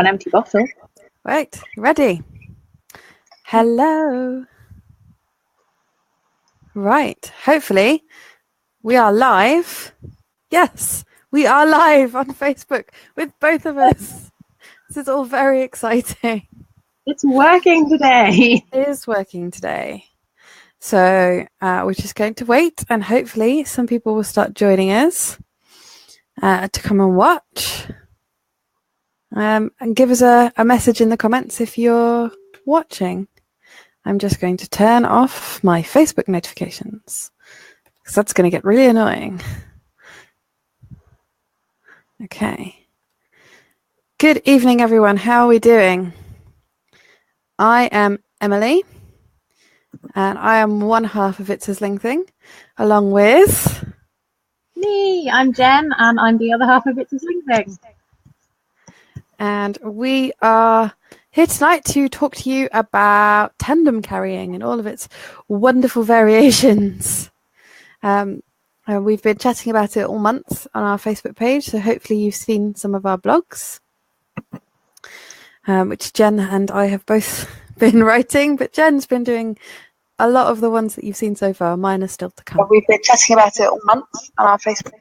An empty bottle. Right, ready. Hello. Right, hopefully we are live. Yes, we are live on Facebook with both of us. This is all very exciting. It's working today. It is working today. So we're just going to wait and hopefully some people will start joining us to come and watch. And give us a message in the comments if you're watching. I'm just going to turn off my Facebook notifications because that's going to get really annoying. Okay. Good evening, everyone. How are we doing? I am Emily, and I am one half of It's a Sling Thing, along with... Me, I'm Jen, and I'm the other half of It's a Sling Thing. And we are here tonight to talk to you about tandem carrying and all of its wonderful variations. We've been chatting about it all month on our Facebook page, so hopefully you've seen some of our blogs, which Jen and I have both been writing, but Jen's been doing a lot of the ones that you've seen so far. Mine are still to come. We've been chatting about it all month on our Facebook.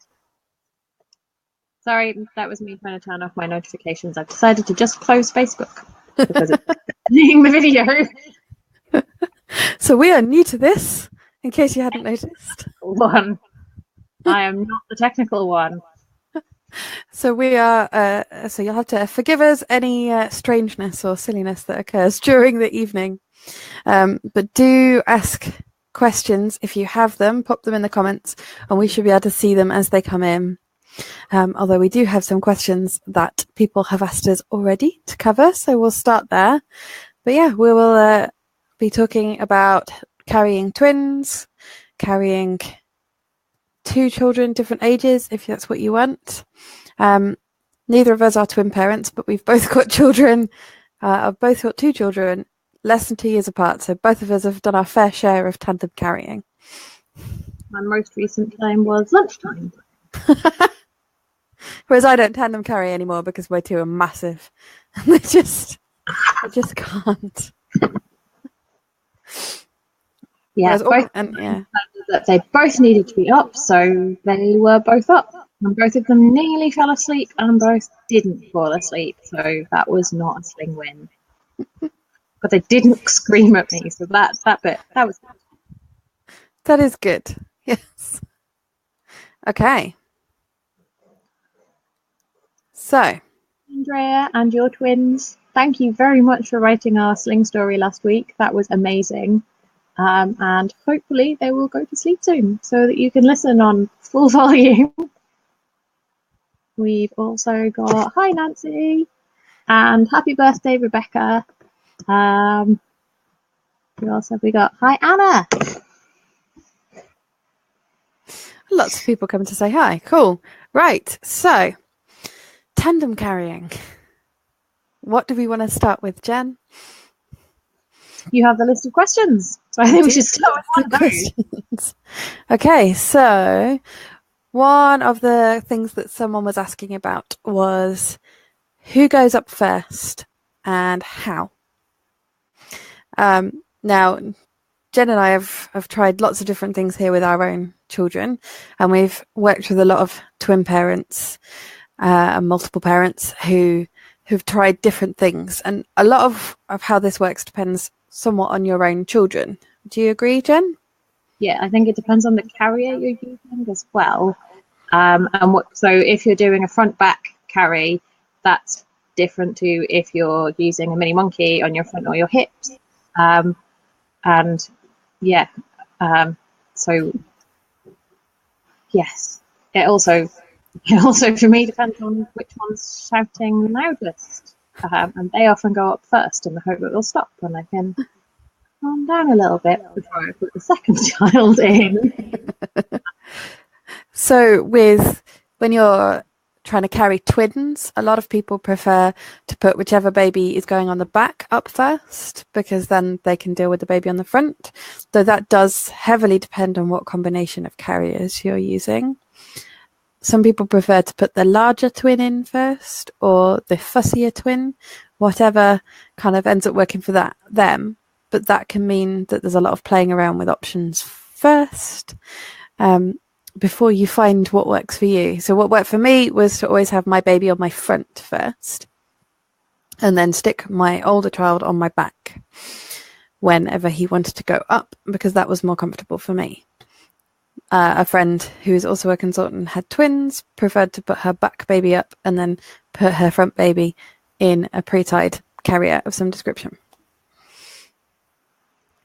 Sorry, that was me trying to turn off my notifications. I've decided to just close Facebook because it's playing the video. So we are new to this, in case you hadn't noticed. I am not the technical one. So we are. So you'll have to forgive us any strangeness or silliness that occurs during the evening. But do ask questions if you have them. Pop them in the comments, and we should be able to see them as they come in. Although we do have some questions that people have asked us already to cover, so we'll start there. But yeah, we will be talking about carrying twins, carrying two children, different ages, if that's what you want. Neither of us are twin parents, but we've both got children. I've both got two children, less than 2 years apart, so both of us have done our fair share of tandem carrying. My most recent time was lunchtime. Whereas I don't tandem carry anymore because my two are massive. And I just can't. Yeah, that they both needed to be up, so they were both up. And both of them nearly fell asleep and both didn't fall asleep, so that was not a sling win. But they didn't scream at me, so that was good. That is good. Yes. Okay. So, Andrea and your twins, thank you very much for writing our sling story last week. That was amazing. And hopefully they will go to sleep soon so that you can listen on full volume. We've also got hi Nancy and happy birthday Rebecca. Who else have we got? Hi Anna. Lots of people coming to say hi. Cool. Right. So, tandem carrying. What do we want to start with, Jen? You have the list of questions, so I think we should start with one of those. Okay, so one of the things that someone was asking about was who goes up first and how. Now, Jen and I have tried lots of different things here with our own children, and we've worked with a lot of twin parents and multiple parents who've tried different things, and a lot of how this works depends somewhat on your own children. Do you agree, Jen? Yeah, I think it depends on the carrier you're using as well. So if you're doing a front back carry, that's different to if you're using a mini monkey on your front or your hips. So yes, it also for me depends on which one's shouting loudest. And they often go up first in the hope that they'll stop and I can calm down a little bit before I put the second child in. So when you're trying to carry twins, a lot of people prefer to put whichever baby is going on the back up first because then they can deal with the baby on the front. So that does heavily depend on what combination of carriers you're using. some people prefer to put the larger twin in first or the fussier twin, whatever kind of ends up working for them. But that can mean that there's a lot of playing around with options first before you find what works for you. So what worked for me was to always have my baby on my front first and then stick my older child on my back whenever he wanted to go up, because that was more comfortable for me. A friend who is also a consultant had twins, preferred to put her back baby up and then put her front baby in a pre-tied carrier of some description.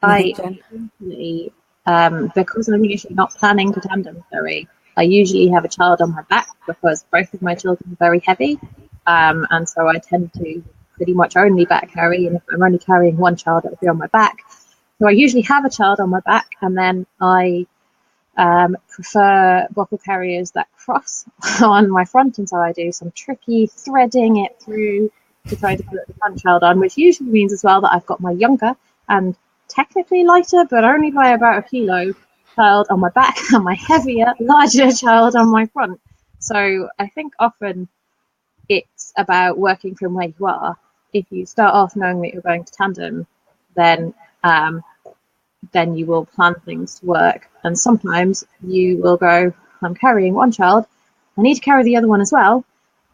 Because I'm usually not planning to tandem carry, I usually have a child on my back because both of my children are very heavy, and so I tend to pretty much only back carry, and if I'm only carrying one child, it'll be on my back. So I usually have a child on my back, and then I prefer bottle carriers that cross on my front, and so I do some tricky threading it through to try to put the front child on, which usually means as well that I've got my younger and technically lighter, but only by about a kilo, child on my back and my heavier, larger child on my front. So I think often it's about working from where you are. If you start off knowing that you're going to tandem, then you will plan things to work. And sometimes you will go, I'm carrying one child, I need to carry the other one as well.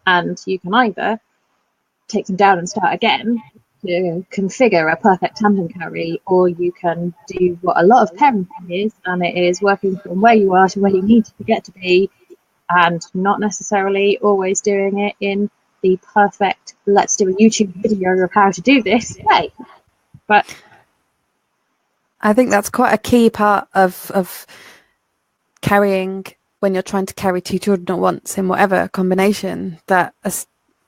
And you can either take them down and start again to configure a perfect tandem carry, or you can do what a lot of parenting is, and it is working from where you are to where you need to get to be, and not necessarily always doing it in the perfect, let's do a YouTube video of how to do this way. But I think that's quite a key part of carrying when you're trying to carry two children at once in whatever combination, that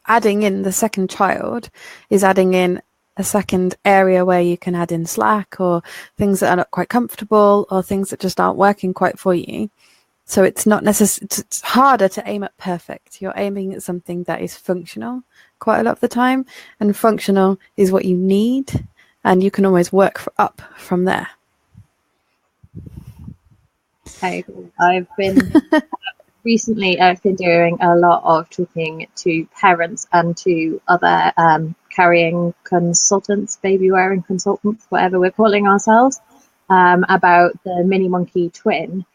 adding in the second child is adding in a second area where you can add in slack or things that are not quite comfortable or things that just aren't working quite for you. So it's not necessarily, it's harder to aim at perfect. You're aiming at something that is functional quite a lot of the time, and functional is what you need, and you can always work up from there. Recently, I've been doing a lot of talking to parents and to other carrying consultants, baby wearing consultants, whatever we're calling ourselves, about the mini monkey twin,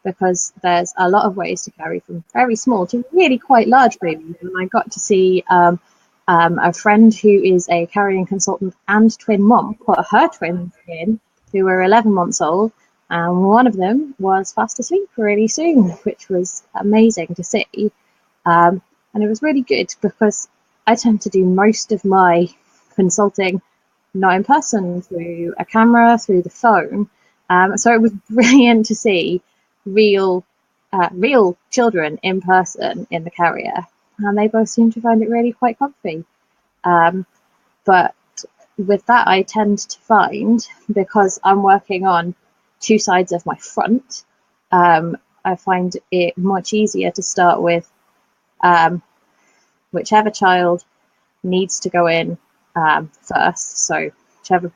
because there's a lot of ways to carry from very small to really quite large babies. And I got to see a friend who is a carrying consultant and twin mom put her twins in, who were 11 months old. And one of them was fast asleep really soon, which was amazing to see. And it was really good because I tend to do most of my consulting not in person, through a camera, through the phone. So it was brilliant to see real children in person in the carrier. And they both seemed to find it really quite comfy. But with that, I tend to find, because I'm working on two sides of my front, I find it much easier to start with whichever child needs to go in first, so whichever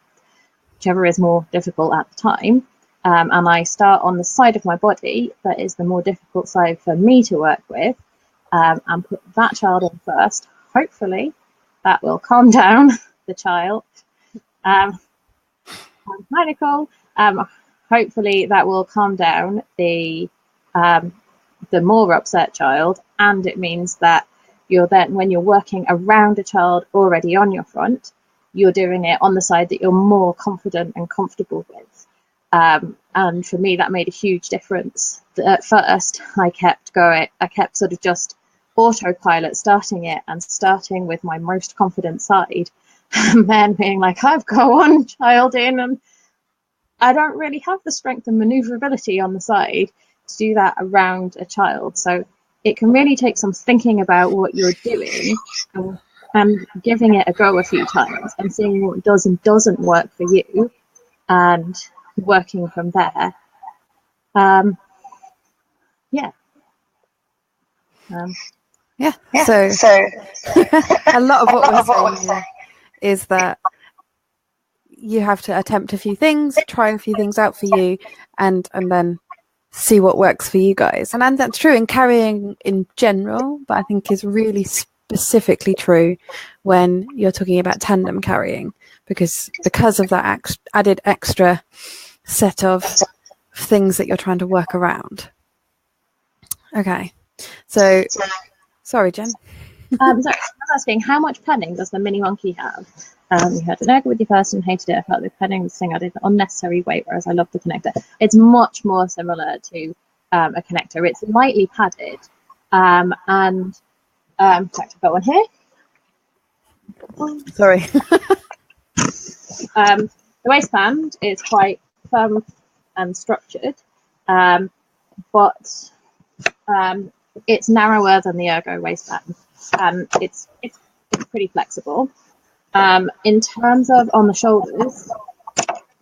is more difficult at the time, and I start on the side of my body that is the more difficult side for me to work with, and put that child in first. Hopefully that will calm down the child. Hi, Nicole. Hopefully that will calm down the more upset child, and it means that you're then, when you're working around a child already on your front, you're doing it on the side that you're more confident and comfortable with. And for me, that made a huge difference. At first, I kept sort of just autopilot starting it, and starting with my most confident side, and then being like, I've got one child in, and I don't really have the strength and maneuverability on the side to do that around a child. So it can really take some thinking about what you're doing, and giving it a go a few times and seeing what does and doesn't work for you, and working from there. So a lot of what we're saying is that you have to attempt a few things, try a few things out for you, and then see what works for you guys. And that's true in carrying in general, but I think is really specifically true when you're talking about tandem carrying, because of that added extra set of things that you're trying to work around. Okay, so sorry, Jen. Sorry, I was asking, how much padding does the mini monkey have? You had an ergo with your person, hated it. I felt the padding was thing added unnecessary weight, whereas I love the connector. It's much more similar to a connector. It's lightly padded, and in fact, I've got one here. Sorry. The waistband is quite firm and structured, but it's narrower than the ergo waistband, and it's pretty flexible. In terms of on the shoulders,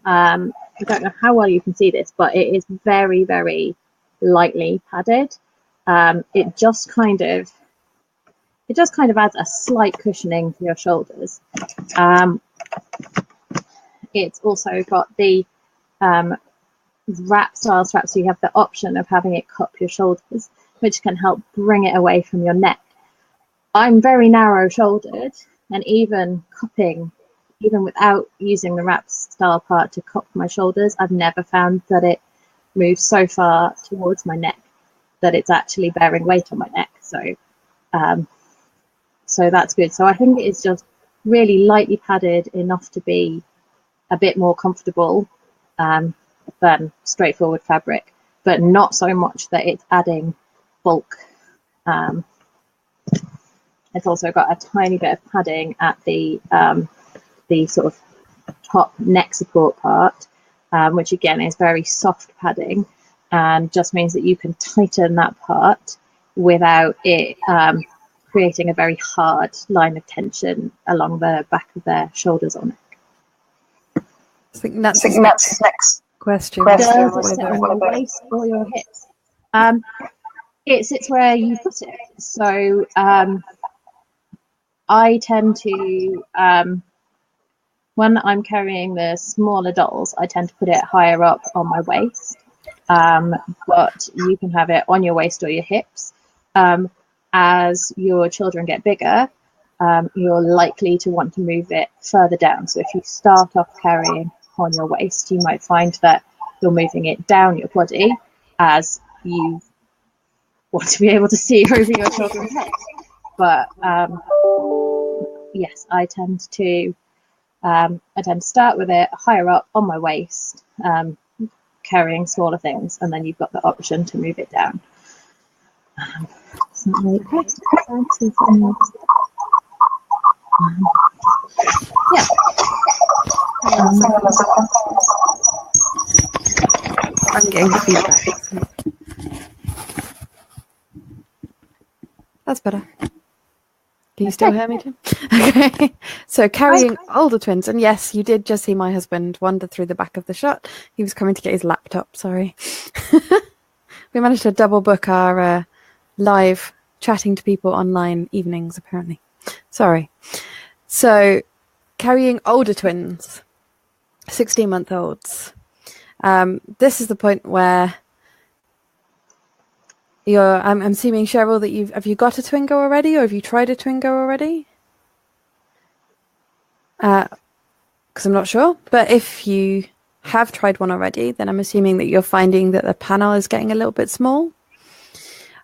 I don't know how well you can see this, but it is very, very lightly padded. It just kind of adds a slight cushioning to your shoulders. It's also got the wrap style strap, so you have the option of having it cup your shoulders, which can help bring it away from your neck. I'm very narrow shouldered, and even without using the wrap style part to cup my shoulders, I've never found that it moves so far towards my neck that it's actually bearing weight on my neck. So that's good. So I think it is just really lightly padded enough to be a bit more comfortable than straightforward fabric, but not so much that it's adding bulk. It's also got a tiny bit of padding at the sort of top neck support part, which again is very soft padding, and just means that you can tighten that part without it creating a very hard line of tension along the back of their shoulders or neck. I think that's his next question. Does it sit on your waist or your hips? It sits where you put it. So I tend to, when I'm carrying the smaller dolls, I tend to put it higher up on my waist. But you can have it on your waist or your hips. As your children get bigger, you're likely to want to move it further down. So if you start off carrying on your waist, you might find that you're moving it down your body as you want to be able to see over your children's heads. But yes, I tend to start with it higher up on my waist, carrying smaller things, and then you've got the option to move it down. Yeah. I'm getting feedback. That's better. Can you still hear me, Tim? Okay. So carrying older twins, and yes, you did just see my husband wander through the back of the shot. He was coming to get his laptop. Sorry. We managed to double book our live chatting to people online evenings, apparently. Sorry. So carrying older twins, 16-month-olds. This is the point where I'm assuming, Cheryl, that have you got a Twingo already, or have you tried a Twingo already? Because I'm not sure, but if you have tried one already, then I'm assuming that you're finding that the panel is getting a little bit small.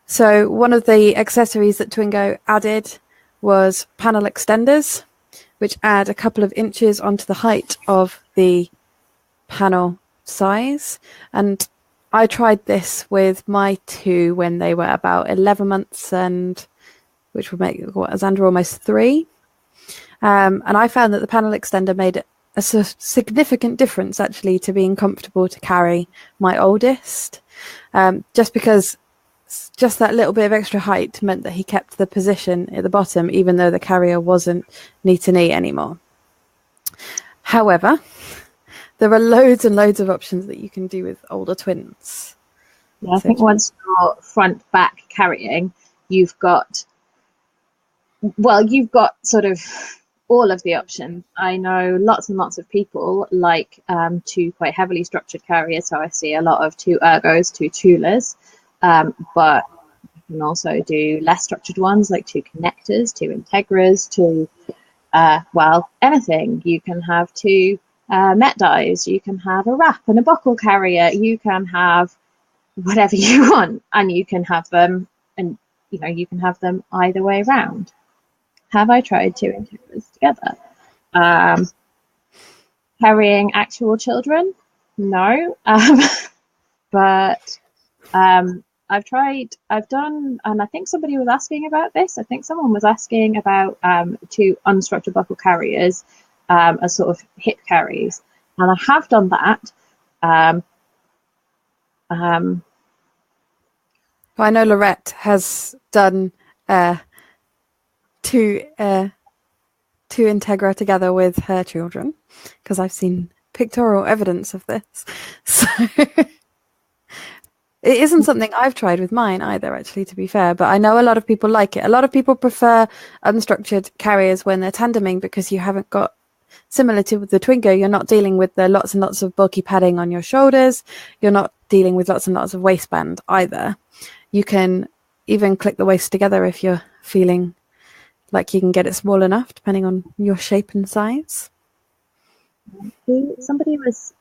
So one of the accessories that Twingo added was panel extenders, which add a couple of inches onto the height of the panel size. And I tried this with my two when they were about 11 months, and which would make Xander almost 3. And I found that the panel extender made a significant difference, actually, to being comfortable to carry my oldest. Just because just that little bit of extra height meant that he kept the position at the bottom, even though the carrier wasn't knee to knee anymore. However, there are loads and loads of options that you can do with older twins. Yeah, I think once you're front back carrying, you've got sort of all of the options. I know lots and lots of people like two quite heavily structured carriers, so I see a lot of two ergos, two tulas, but you can also do less structured ones like two connectors, two integras, two anything. You can have two met dies, you can have a wrap and a buckle carrier, you can have whatever you want, and you can have them, and you can have them either way around. Have I tried two integras together? Carrying actual children? No. But I've done, and I think somebody was asking about this. I think someone was asking about two unstructured buckle carriers as sort of hip carries. And I have done that. I know Lorette has done two Integra together with her children, because I've seen pictorial evidence of this. So it isn't something I've tried with mine either, actually, to be fair, but I know a lot of people like it. A lot of people prefer unstructured carriers when they're tandeming, because you haven't got, similar to the Twingo, you're not dealing with the lots and lots of bulky padding on your shoulders. You're not dealing with lots and lots of waistband either. You can even click the waist together if you're feeling like you can get it small enough, depending on your shape and size. Somebody was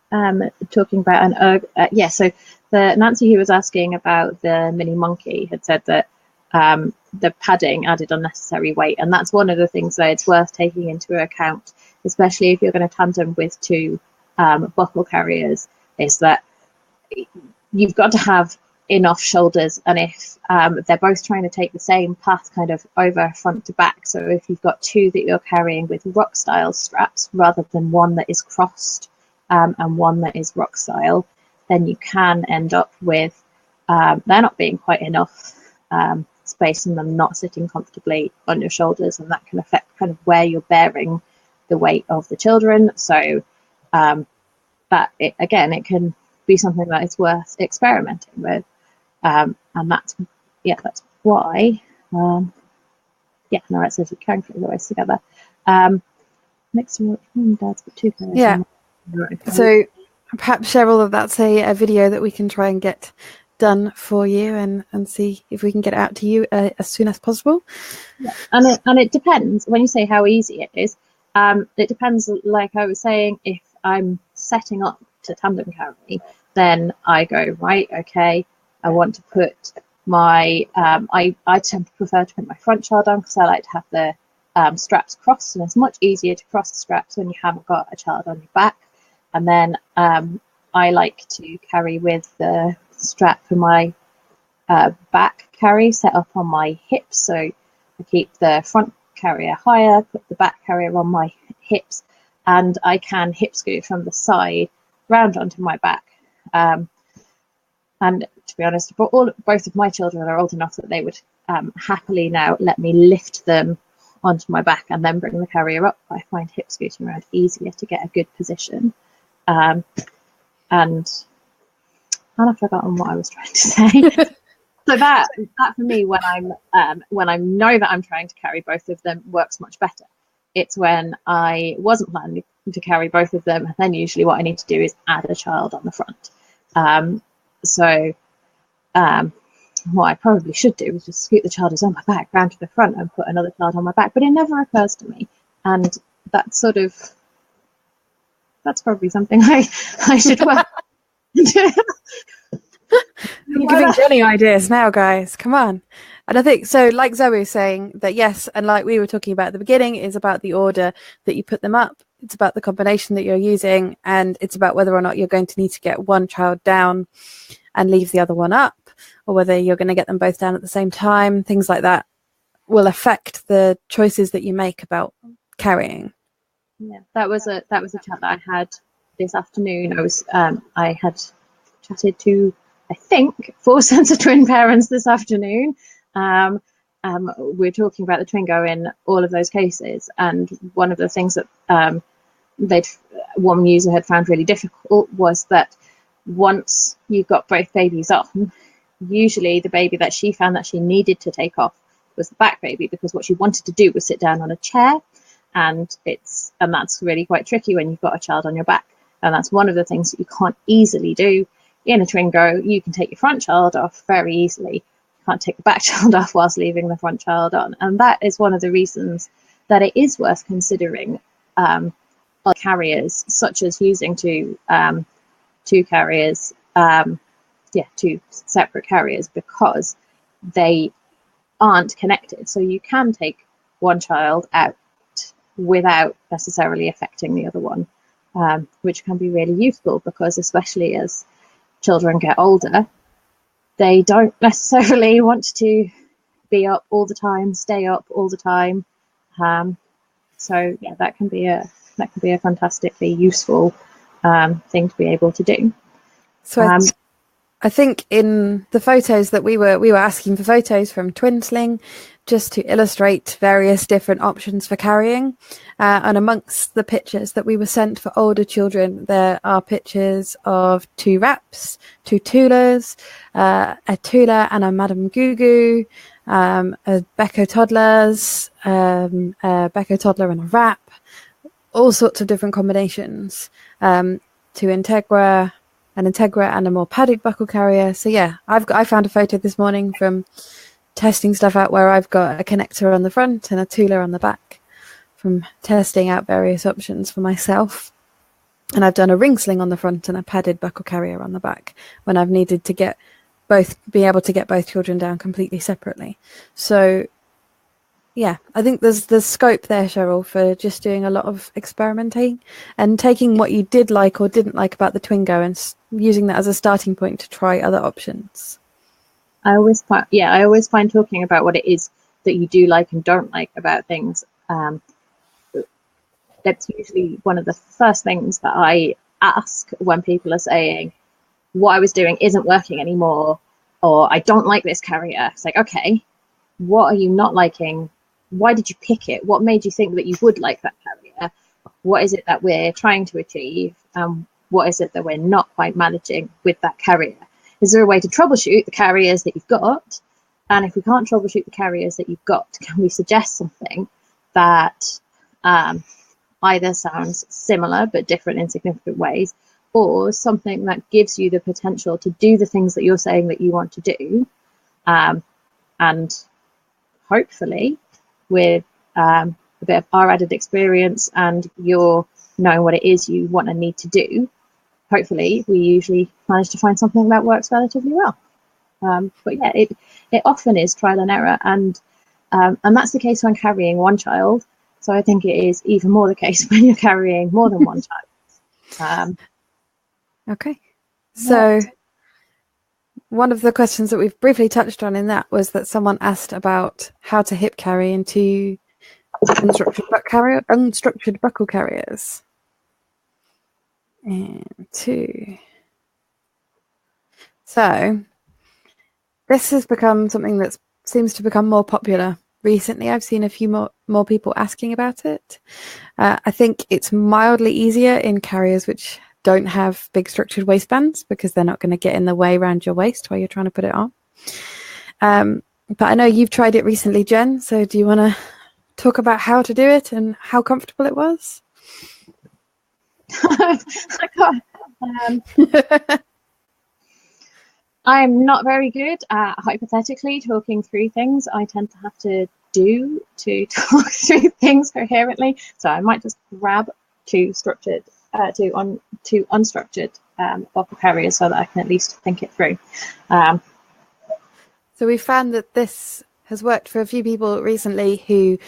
talking about an so the Nancy who was asking about the mini monkey had said that the padding added unnecessary weight, and that's one of the things that it's worth taking into account, especially if you're going to tandem with two buckle carriers, is that you've got to have enough shoulders, and if they're both trying to take the same path kind of over front to back, so if you've got two that you're carrying with rock style straps rather than one that is crossed and one that is rock style, then you can end up with there not being quite enough space and them not sitting comfortably on your shoulders, and that can affect kind of where you're bearing the weight of the children. So it can be something that is worth experimenting with. And that's why Norette says you can click the waist together. Next to dad's got two pairs. Yeah. So perhaps share all of that, a video that we can try and get done for you, and see if we can get it out to you as soon as possible. Yeah. And it depends. When you say how easy it is, it depends. Like I was saying, if I'm setting up to tandem carry, then I go, right, okay, I want to put my I tend to prefer to put my front child on, because I like to have the straps crossed, and it's much easier to cross the straps when you haven't got a child on your back. And then I like to carry with the strap for my back carry set up on my hips, so I keep the front carrier higher, put the back carrier on my hips, and I can hip scoot from the side round onto my back. And to be honest, both of my children are old enough that they would happily now let me lift them onto my back and then bring the carrier up. I find hip scooting around easier to get a good position. And I've forgotten what I was trying to say. So that for me, when I know that I'm trying to carry both of them, works much better. It's when I wasn't planning to carry both of them, and then usually what I need to do is add a child on the front. What I probably should do is just scoot the child who's on my back round to the front and put another child on my back, but it never occurs to me. And that's probably something I should work. You're giving Jenny ideas now, guys. Come on. And I think, so like Zoe was saying, that yes, and like we were talking about at the beginning, is about the order that you put them up. It's about the combination that you're using, and it's about whether or not you're going to need to get one child down and leave the other one up, or whether you're going to get them both down at the same time. Things like that will affect the choices that you make about carrying. Yeah, that was a chat that I had this afternoon. I had chatted to, I think, 4 sets of twin parents this afternoon. We're talking about the Twingo in all of those cases, and one of the things that one user had found really difficult was that once you got both babies on, usually the baby that she found that she needed to take off was the back baby, because what she wanted to do was sit down on a chair, and that's really quite tricky when you've got a child on your back. And that's one of the things that you can't easily do in a Twingo. You can take your front child off very easily. You can't take the back child off whilst leaving the front child on. And that is one of the reasons that it is worth considering carriers, such as using two carriers, two separate carriers, because they aren't connected. So you can take one child out without necessarily affecting the other one, which can be really useful, because especially as children get older, they don't necessarily want to be up all the time, stay up all the time. So yeah, that can be a fantastically useful thing to be able to do. So I think in the photos that we were asking for photos from Sling, just to illustrate various different options for carrying. And amongst the pictures that we were sent for older children, there are pictures of 2 wraps, 2 tulas, a tula and a Madame Gugu, a Becco toddlers, a Becco toddler and a wrap, all sorts of different combinations, to Integra, an Integra and a more padded buckle carrier. So yeah, I found a photo this morning from testing stuff out where I've got a connector on the front and a tula on the back, from testing out various options for myself. And I've done a ring sling on the front and a padded buckle carrier on the back when I've needed to be able to get both children down completely separately. So yeah, I think there's scope there, Cheryl, for just doing a lot of experimenting and taking what you did like or didn't like about the Twingo and using that as a starting point to try other options. I always find talking about what it is that you do like and don't like about things. That's usually one of the first things that I ask when people are saying, what I was doing isn't working anymore, or I don't like this carrier. It's like, okay, what are you not liking? Why did you pick it? What made you think that you would like that carrier? What is it that we're trying to achieve? What is it that we're not quite managing with that carrier? Is there a way to troubleshoot the carriers that you've got? And if we can't troubleshoot the carriers that you've got, can we suggest something that either sounds similar but different in significant ways, or something that gives you the potential to do the things that you're saying that you want to do, and hopefully with a bit of our added experience and you're knowing what it is you want and need to do, hopefully we usually manage to find something that works relatively well. But yeah, it often is trial and error, and that's the case when carrying one child. So I think it is even more the case when you're carrying more than one child. Okay, so one of the questions that we've briefly touched on in that was that someone asked about how to hip carry into unstructured buckle carriers. So this has become something that seems to become more popular recently. I've seen a few more people asking about it. I think it's mildly easier in carriers which don't have big structured waistbands, because they're not going to get in the way around your waist while you're trying to put it on. But I know you've tried it recently, Jen, so do you want to talk about how to do it and how comfortable it was? I'm not very good at hypothetically talking through things. I tend to have to do to talk through things coherently. So I might just grab two unstructured buckle carriers so that I can at least think it through. So we found that this has worked for a few people recently who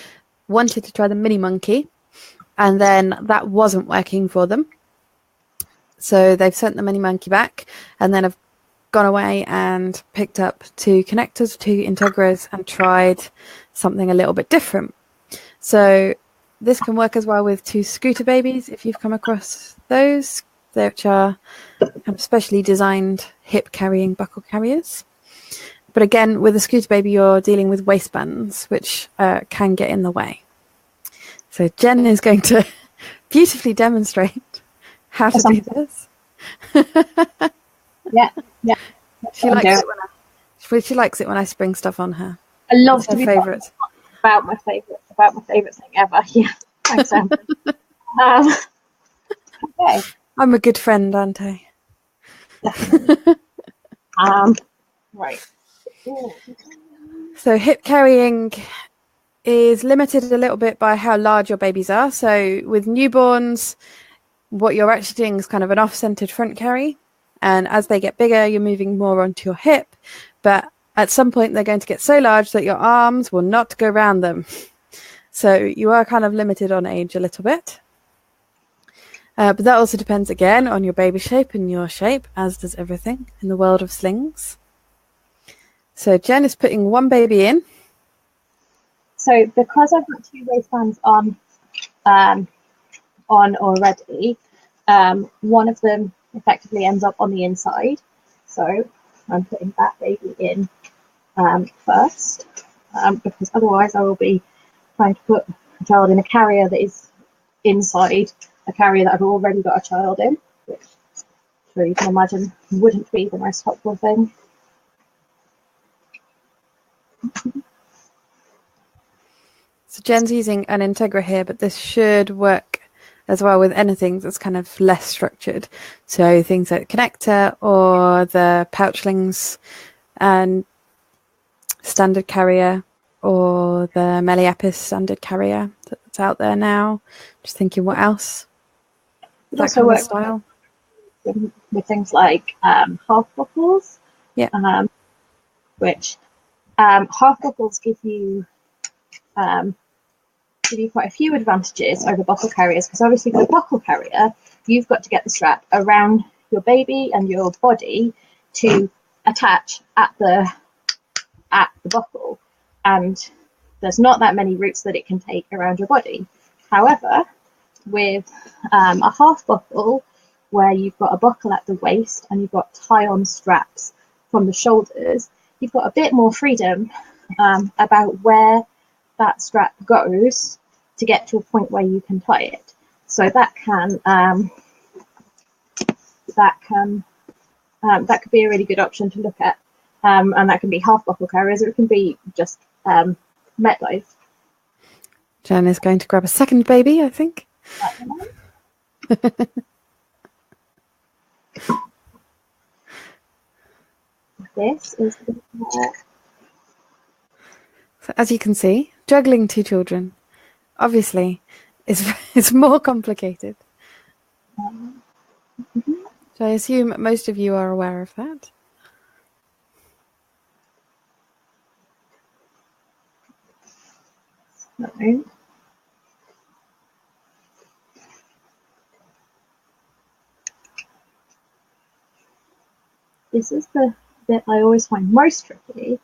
wanted to try the Mini Monkey, and then that wasn't working for them. So they've sent the Mini Monkey back, and then have gone away and picked up 2 connectors, 2 Integras, and tried something a little bit different. So this can work as well with 2 scooter babies, if you've come across those, which are specially designed hip carrying buckle carriers. But again, with a scooter baby, you're dealing with waistbands, which can get in the way. So Jen is going to beautifully demonstrate how to do this. Yeah. She likes it when I spring stuff on her. I love to be about my favorite thing ever. Yeah. Thanks, Sam. Okay. I'm a good friend, aren't I? Definitely. Right. So hip carrying is limited a little bit by how large your babies are. So with newborns, what you're actually doing is kind of an off-centered front carry. And as they get bigger, you're moving more onto your hip. But at some point, they're going to get so large that your arms will not go around them. So you are kind of limited on age a little bit. But that also depends, again, on your baby shape and your shape, as does everything in the world of slings. So Jen is putting one baby in. So because I've got 2 waistbands on already, one of them effectively ends up on the inside. So I'm putting that baby in first, because otherwise I will be trying to put a child in a carrier that is inside a carrier that I've already got a child in, which I'm sure you can imagine wouldn't be the most helpful thing. So Jen's using an Integra here, but this should work as well with anything that's kind of less structured. So things like connector or the pouchlings and standard carrier, or the Meliapis standard carrier that's out there now. Just thinking, what else? That kind of style. With things like half buckles, yeah, which half buckles give you quite a few advantages over buckle carriers, because obviously with a buckle carrier, you've got to get the strap around your baby and your body to attach at the buckle, and there's not that many routes that it can take around your body. However, with a half buckle, where you've got a buckle at the waist and you've got tie-on straps from the shoulders, you've got a bit more freedom about where that strap goes to get to a point where you can tie it. So that could be a really good option to look at, and that can be half buckle carriers, or it can be just MetLife. Jen is going to grab a second baby, I think. This is so as you can see, juggling 2 children obviously is more complicated. So I assume most of you are aware of that. No. This is the bit I always find most tricky,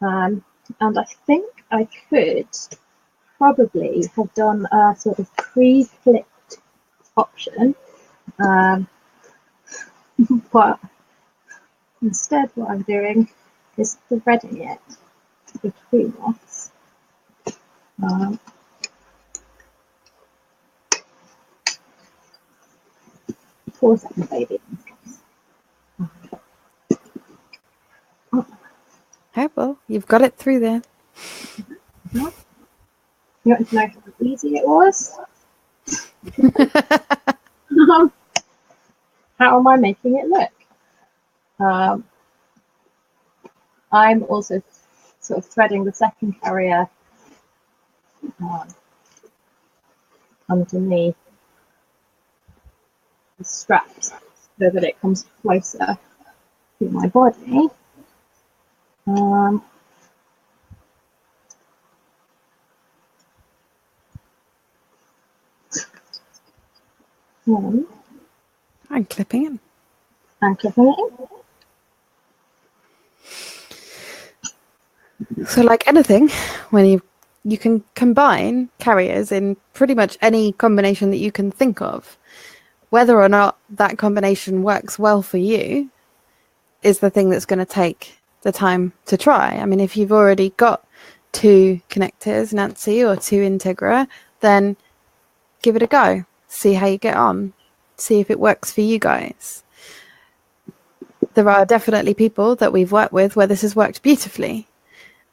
and I think I could probably have done a sort of pre-flipped option, but instead what I'm doing is threading it between us. Four seconds, baby. Oh, well, you've got it through there. You want to know how easy it was? How am I making it look? I'm also sort of threading the second carrier underneath the straps so that it comes closer to my body. I'm clipping it. And clipping it in. So like anything, when you can combine carriers in pretty much any combination that you can think of. Whether or not that combination works well for you is the thing that's going to take the time to try. I mean, if you've already got 2 connectors, Nancy, or 2 Integra, then give it a go. See how you get on. See if it works for you guys. There are definitely people that we've worked with where this has worked beautifully,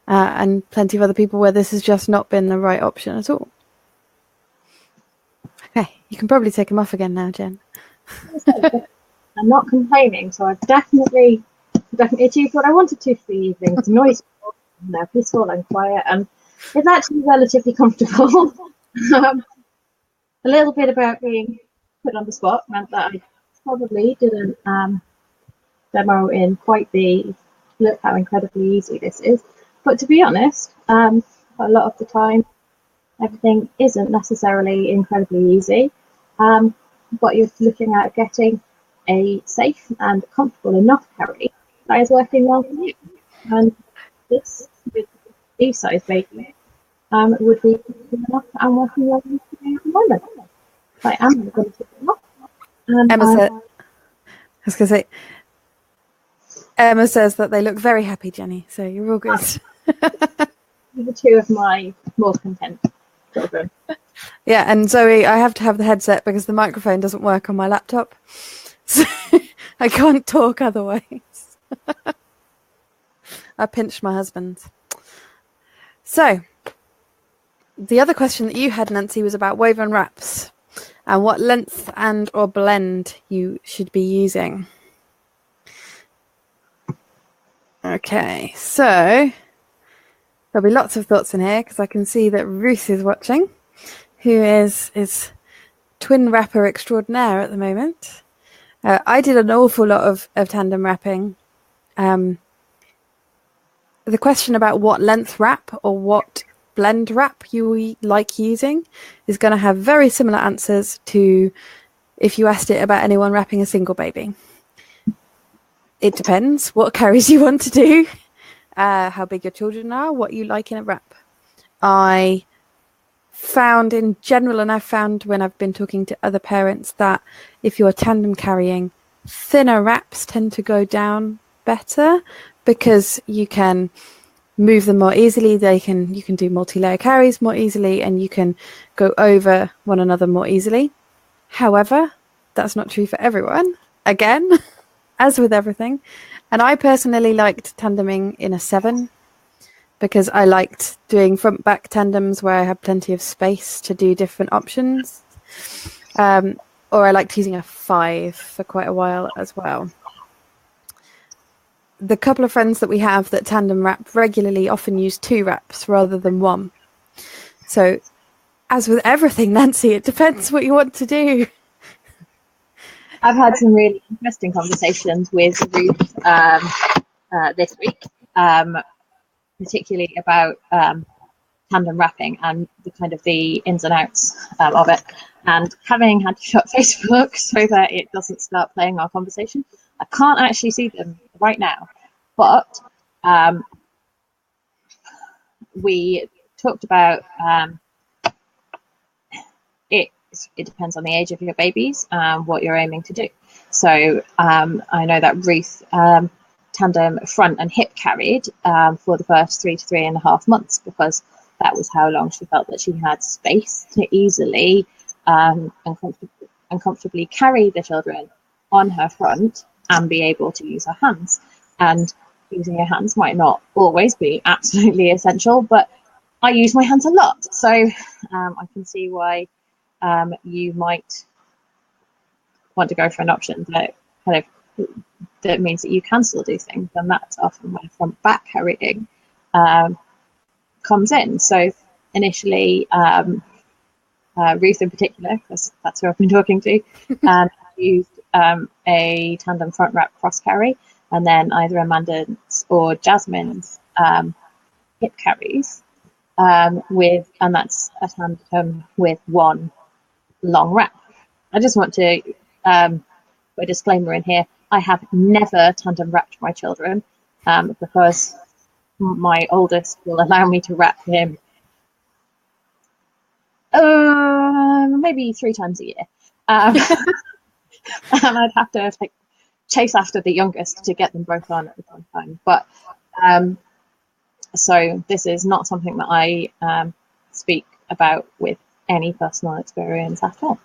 and plenty of other people where this has just not been the right option at all. Okay, you can probably take them off again now, Jen. I'm not complaining, so I've definitely achieved what I wanted to for the evening. It's noisy, peaceful and quiet, and it's actually relatively comfortable. A little bit about being put on the spot meant that I probably didn't demo in quite the look how incredibly easy this is. But to be honest, a lot of the time, everything isn't necessarily incredibly easy. But you're looking at getting a safe and comfortable enough carry that is working well for you. And this, with these size babies, would be enough and working well for you at the moment. I am going to take them off. Emma says that they look very happy, Jenny, so you're all good. The two of my more content children. Yeah, and Zoe, I have to have the headset because the microphone doesn't work on my laptop. So I can't talk otherwise. I pinched my husband. So, the other question that you had, Nancy, was about woven wraps and what length and or blend you should be using. Okay, so there'll be lots of thoughts in here because I can see that Ruth is watching, who is twin wrapper extraordinaire at the moment. I did an awful lot of tandem wrapping. The question about what length wrap or what blend wrap you like using is going to have very similar answers to if you asked it about anyone wrapping a single baby. It depends what carries you want to do, how big your children are, what you like in a wrap. I found in general, and I've found when I've been talking to other parents, that if you're tandem carrying, thinner wraps tend to go down better because you can move them more easily. You can do multi-layer carries more easily, and you can go over one another more easily. However, that's not true for everyone. Again, as with everything. And I personally liked tandeming in a 7 because I liked doing front back tandems where I had plenty of space to do different options. Or I liked using a 5 for quite a while as well. The couple of friends that we have that tandem wrap regularly often use 2 wraps rather than 1. So, as with everything, Nancy, it depends what you want to do. I've had some really interesting conversations with Ruth this week, particularly about tandem wrapping and the kind of the ins and outs of it. And having had to shut Facebook so that it doesn't start playing our conversation, I can't actually see them right now. But we talked about it depends on the age of your babies, what you're aiming to do. So I know that Ruth tandem front and hip carried for the first 3 to 3.5 months because that was how long she felt that she had space to easily and comfortably carry the children on her front and be able to use her hands. And using your hands might not always be absolutely essential, but I use my hands a lot. So I can see why you might want to go for an option that kind of that means that you can still do things, and that's often where front back carrying comes in. So initially, Ruth in particular, because that's who I've been talking to, used a tandem front wrap cross carry, and then either Amanda's or Jasmine's hip carries and that's a tandem with 1 long wrap. I just want to put a disclaimer in here. I have never tandem wrapped my children because my oldest will allow me to wrap him maybe 3 times a year. And I'd have to chase after the youngest to get them both on at the same time. But so this is not something that I speak about with any personal experience at all.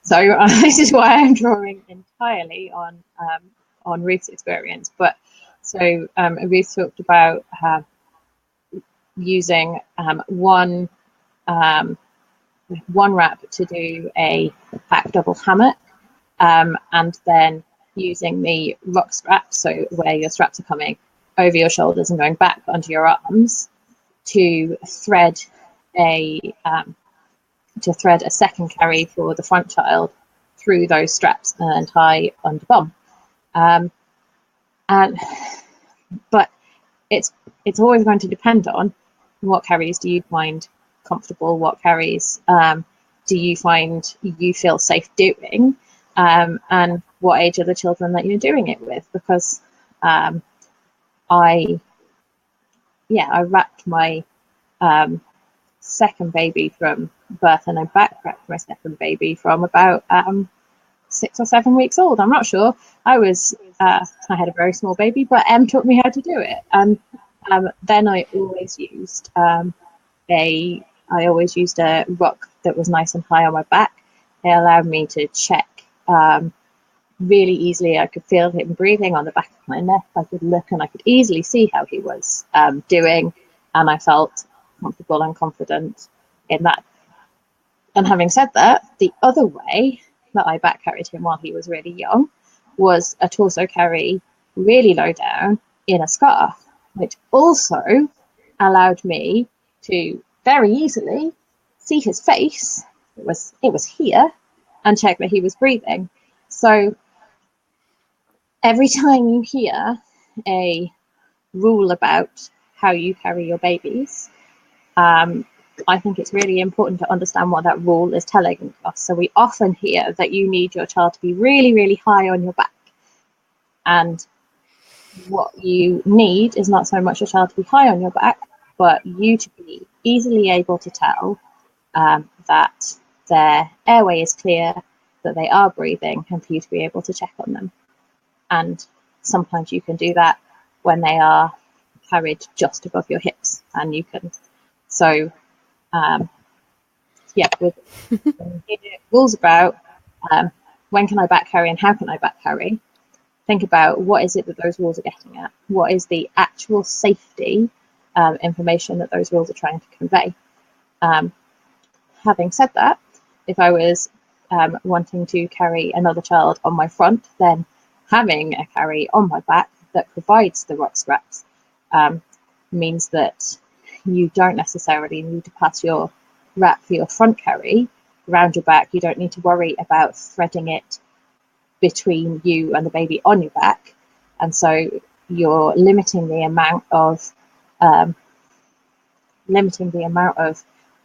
So this is why I'm drawing entirely on Ruth's experience. But so Ruth talked about using one one wrap to do a back double hammock, and then using the rock strap, so where your straps are coming over your shoulders and going back under your arms, to thread a second carry for the front child through those straps and tie under bum. But it's always going to depend on what carries do you find comfortable, what carries do you find you feel safe doing, and what age are the children that you're doing it with. Because I wrapped my second baby from birth, and I back wrapped my second baby from about 6 or 7 weeks old. I'm not sure. I had a very small baby, but Em taught me how to do it. And then I always used a rock that was nice and high on my back. It allowed me to check really easily. I could feel him breathing on the back of my neck. I could look and I could easily see how he was doing, and I felt comfortable and confident in that. And having said that, the other way that I back carried him while he was really young was a torso carry really low down in a scarf, which also allowed me to very easily see his face. It was here, and check that he was breathing. So every time you hear a rule about how you carry your babies, I think it's really important to understand what that rule is telling us. So we often hear that you need your child to be really, really high on your back. And what you need is not so much your child to be high on your back, but you to be easily able to tell that their airway is clear, that they are breathing, and for you to be able to check on them. And sometimes you can do that when they are carried just above your hips, and you can. So, with rules about when can I back carry and how can I back carry, think about what is it that those rules are getting at. What is the actual safety information that those rules are trying to convey? Having said that, if I was wanting to carry another child on my front, then having a carry on my back that provides the rock straps means that you don't necessarily need to pass your wrap for your front carry around your back. You don't need to worry about threading it between you and the baby on your back, and so you're limiting the amount of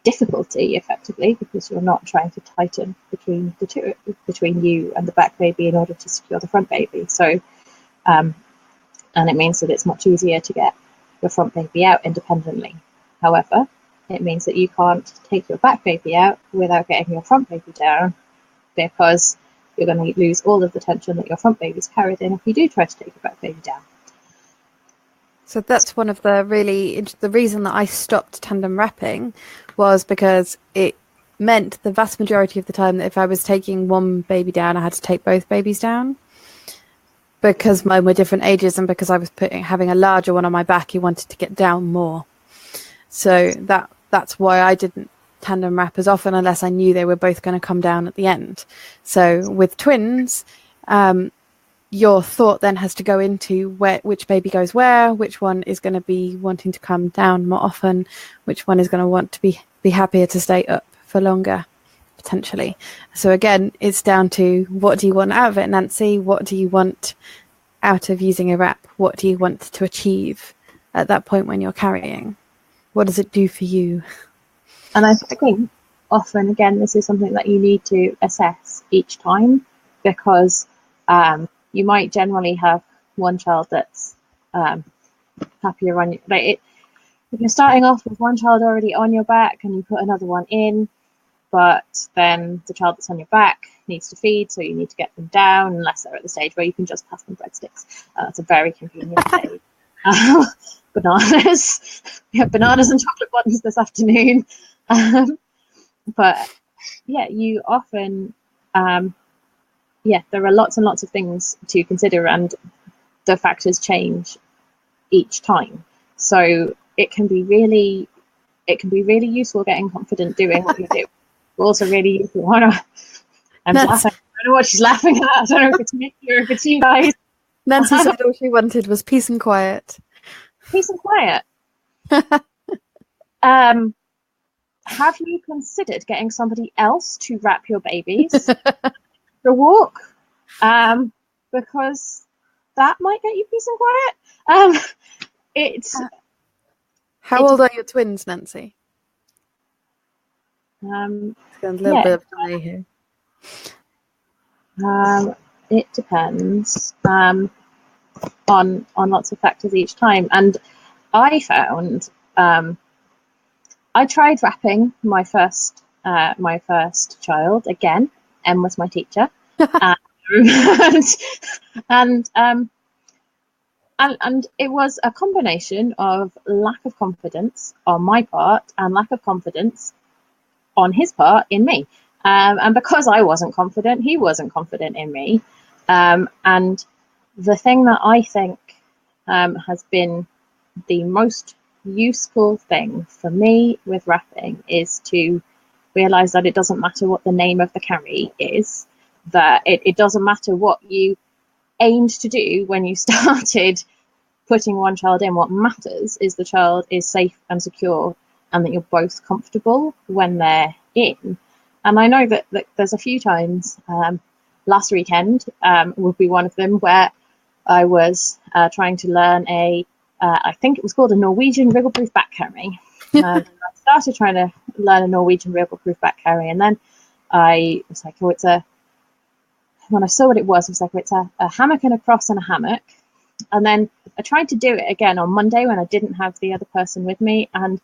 difficulty effectively, because you're not trying to tighten between you and the back baby in order to secure the front baby. So and it means that it's much easier to get your front baby out independently. However, it means that you can't take your back baby out without getting your front baby down, because you're going to lose all of the tension that your front baby's carried in if you do try to take your back baby down. So that's one of the reason that I stopped tandem wrapping was because it meant the vast majority of the time that if I was taking one baby down, I had to take both babies down, because mine were different ages, and because I was having a larger one on my back, he wanted to get down more. So that's why I didn't tandem wrap as often, unless I knew they were both going to come down at the end. So with twins, your thought then has to go into which baby goes where, which one is going to be wanting to come down more often, which one is going to want to be happier to stay up for longer, potentially. So again, it's down to what do you want out of it, Nancy? What do you want out of using a wrap? What do you want to achieve at that point when you're carrying? What does it do for you? And I think often, again, this is something that you need to assess each time, because you might generally have one child that's happier on you. If you're starting off with one child already on your back and you put another one in, but then the child that's on your back needs to feed, so you need to get them down, unless they're at the stage where you can just pass them breadsticks. That's a very convenient stage. Bananas. We have bananas and chocolate buttons this afternoon. But yeah, you often there are lots and lots of things to consider, and the factors change each time. So it can be really useful getting confident doing what you do. also really useful. I'm laughing. I don't know what she's laughing at. I don't know if it's me or if it's you guys. Nancy said all she wanted was peace and quiet. Peace and quiet. Have you considered getting somebody else to wrap your babies for a walk? Because that might get you peace and quiet. How old are your twins, Nancy? A little bit of delay here. It depends on lots of factors each time, and I found I tried wrapping my first child again. Em was my teacher, and it was a combination of lack of confidence on my part and lack of confidence on his part in me. And because I wasn't confident, he wasn't confident in me. And the thing that I think has been the most useful thing for me with wrapping is to realize that it doesn't matter what the name of the carry is, that it doesn't matter what you aimed to do when you started putting one child in. What matters is the child is safe and secure and that you're both comfortable when they're in. And I know that there's a few times, last weekend would be one of them, where I was trying to learn I think it was called a Norwegian wriggle-proof back carry. I started trying to learn a Norwegian wriggle-proof back carry, and then I was like, when I saw what it was like, it's a hammock and a cross and a hammock. And then I tried to do it again on Monday when I didn't have the other person with me, and